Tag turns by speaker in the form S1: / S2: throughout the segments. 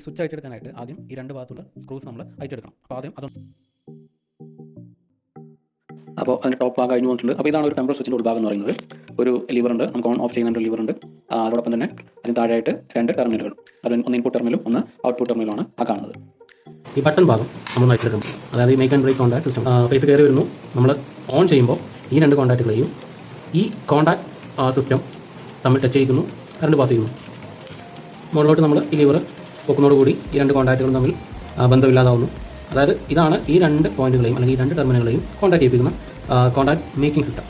S1: Switch അഴിച്ചെടുക്കാനായിട്ട് ആദ്യം ഈ രണ്ട് ഭാഗത്തുള്ള സ്ക്രൂസ് നമ്മൾ അഴിച്ചെടുക്കണം. അപ്പോൾ ആദ്യം അപ്പോൾ അതിൻ്റെ ടോപ്പ് ഭാഗം കഴിഞ്ഞു വന്നിട്ടുണ്ട്. അപ്പോൾ ഇതാണ് ഒരു ടെമ്പറൽ സ്വിച്ചിൻ്റെ ഉൾഭാഗം എന്ന് പറയുന്നത്. ഒരു ലിവറുണ്ട്, നമുക്ക് ഓൺ ഓഫ് ചെയ്യുന്ന ലിവറുണ്ട്. അതോടൊപ്പം തന്നെ അതിന് താഴെയായിട്ട് രണ്ട് ടെർമിനലുകൾ, അത് ഒന്ന് ഇൻപുട്ട് ടെർമിനലും ഒന്ന് ഔട്ട്പുട്ട് ടെർമിനലുമാണ് ആ കാണുന്നത്.
S2: ഈ ബട്ടൺ ഭാഗം നമ്മൾ അഴിച്ചെടുക്കും. അതായത് ഈ make and break contact system phase കയറി വരുന്നു. നമ്മൾ ഓൺ ചെയ്യുമ്പോൾ ഈ രണ്ട് കോൺടാക്റ്റുകളെയും ഈ കോൺടാക്ട് സിസ്റ്റം തമ്മിൽ ടച്ച് ചെയ്യിക്കുന്നു, കറണ്ട് പാസ് ചെയ്യുന്നു. മുകളിലോട്ട് നമ്മൾ ഈ ലിവർ പൊക്കുന്നതോടുകൂടി ഈ രണ്ട് കോൺടാക്റ്റുകളും തമ്മിൽ ബന്ധമില്ലാതാവുന്നു. അതായത് ഇതാണ് ഈ രണ്ട് പോയിന്റുകളെയും അല്ലെങ്കിൽ ഈ രണ്ട് ടെർമിനലുകളെയും കോൺടാക്ട് ചെയ്യിപ്പിക്കുന്ന കോൺടാക്ട് മേക്കിംഗ് സിസ്റ്റം.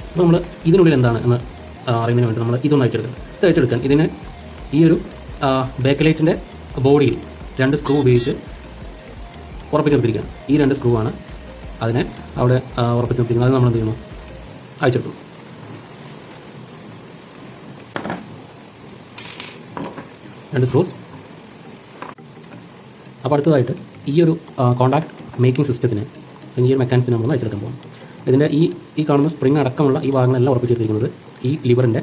S2: അപ്പോൾ നമ്മൾ ഇതിനുള്ളിൽ എന്താണ് എന്ന് അറിയുന്നതിന് വേണ്ടി നമ്മൾ ഇതൊന്ന് അഴിച്ചെടുക്കണം. ഇത് അഴിച്ചെടുക്കാൻ ഇതിന് ഈ ഒരു ബാക്ക് ലൈറ്റിൻ്റെ ബോഡിയിൽ രണ്ട് സ്ക്രൂ ഉപയോഗിച്ച് ഉറപ്പിച്ച് നിർത്തിയിരിക്കുകയാണ്. ഈ രണ്ട് സ്ക്രൂ ആണ് അതിനെ അവിടെ ഉറപ്പിച്ച് നിർത്തിയിരിക്കുന്നത്. അത് നമ്മൾ എന്ത് ചെയ്യുന്നു? അഴിച്ചെടുക്കുന്നു. രണ്ട് സ്ക്രൂസ്. അപ്പോൾ അടുത്തതായിട്ട് ഈ ഒരു കോൺടാക്ട് മേക്കിംഗ് സിസ്റ്റത്തിന് അല്ലെങ്കിൽ ഈ ഒരു മെക്കാനിസത്തിന് നമ്മൾ അഴിച്ചെടുക്കാൻ പോകും. ഇതിൻ്റെ ഈ കാണുന്ന സ്പ്രിങ് അടക്കമുള്ള ഈ ഭാഗങ്ങളെല്ലാം ഉറപ്പിച്ചിരിക്കുന്നത് ഈ ലിവറിൻ്റെ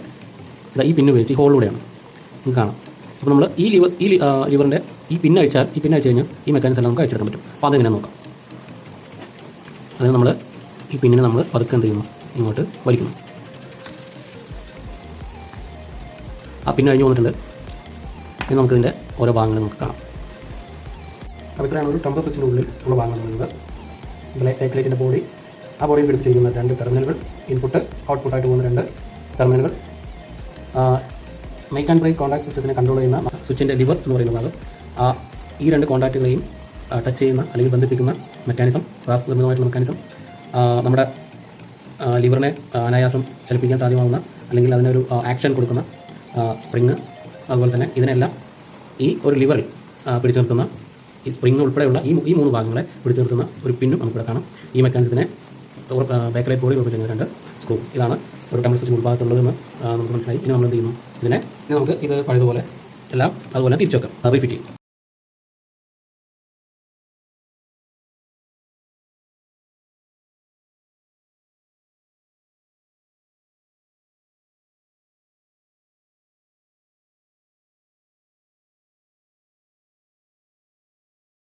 S2: ഈ പിന്ന് ഉപയോഗിച്ച് ഈ ഹോളിലൂടെയാണ് നമുക്ക് കാണാം. അപ്പോൾ നമ്മൾ ഈ ലിവറിൻ്റെ ഈ പിന്ന് അഴിച്ച് കഴിഞ്ഞാൽ ഈ മെക്കാനിസം എല്ലാം നമുക്ക് അഴിച്ചെടുക്കാൻ പറ്റും. അപ്പോൾ അതെങ്ങനെ നോക്കാം. അതിന് നമ്മൾ ഈ പിന്നിനെ നമ്മൾ പതുക്കെ എന്ത് ചെയ്യുന്നു? ഇങ്ങോട്ട് വലിക്കുന്നു. ആ പിന്ന് കഴിഞ്ഞ് വന്നിട്ടുണ്ട്. ഇനി നമുക്കിതിൻ്റെ ഓരോ ഭാഗങ്ങൾ നമുക്ക് കാണാം. അപ്പോൾ ഇത്രയാണ് ഒരു ടെമ്പറൽ സ്വിച്ചിൻ്റെ ഉള്ളിൽ ഉള്ള ഭാഗങ്ങൾ പറയുന്നത്. ബാക്ക് ലൈറ്റിൻ്റെ ബോഡി, ആ ബോഡിയിൽ പിടിപ്പിച്ചിരിക്കുന്ന രണ്ട് ടെർമിനലുകൾ, ഇൻപുട്ട് ഔട്ട്പുട്ടായിട്ട് പോകുന്ന രണ്ട് ടെർമിനലുകൾ, മേക്ക് ആൻഡ് ബ്രേക്ക് കോൺടാക്ട് സിസ്റ്റത്തിനെ കൺട്രോൾ ചെയ്യുന്ന സ്വിച്ചിൻ്റെ ലിവർ എന്ന് പറയുന്ന ഭാഗം, ഈ രണ്ട് കോൺടാക്റ്റുകളെയും ടച്ച് ചെയ്യുന്ന അല്ലെങ്കിൽ ബന്ധിപ്പിക്കുന്ന മെക്കാനിസം, ഗ്ലാസ് നിർമ്മിതമായിട്ടുള്ള മെക്കാനിസം, നമ്മുടെ ലിവറിനെ അനായാസം ചലിപ്പിക്കാൻ സാധ്യമാകുന്ന അല്ലെങ്കിൽ അതിനൊരു ആക്ഷൻ കൊടുക്കുന്ന സ്പ്രിങ്, അതുപോലെ തന്നെ ഇതിനെല്ലാം ഈ ഒരു ലിവറിൽ പിടിച്ചു നിർത്തുന്ന ഈ സ്പ്രിങ് ഉൾപ്പെടെയുള്ള ഈ മൂന്ന് ഭാഗങ്ങളെ പിടിച്ചു നിർത്തുന്ന ഒരു പിന്നും നമുക്കിവിടെ കാണാം. ഈ മെക്കാനിസത്തിനെ ബാക്ക് ലൈറ്റ് ബോഡി ഉറപ്പിച്ച് രണ്ട് സ്ക്രൂ. ഇതാണ് ഒരു ടെമ്പറൽ സ്വിച്ച് ഉൾഭാഗത്തുള്ളതെന്ന് നമുക്ക് മനസ്സിലായി. ഇനി നമ്മൾ എന്ത് ചെയ്യുന്നു? ഇനി നമുക്ക് ഇത് പഴയതുപോലെ എല്ലാം അതുപോലെ തിരിച്ചു വെക്കാം, റിപ്പീറ്റ് ചെയ്യും.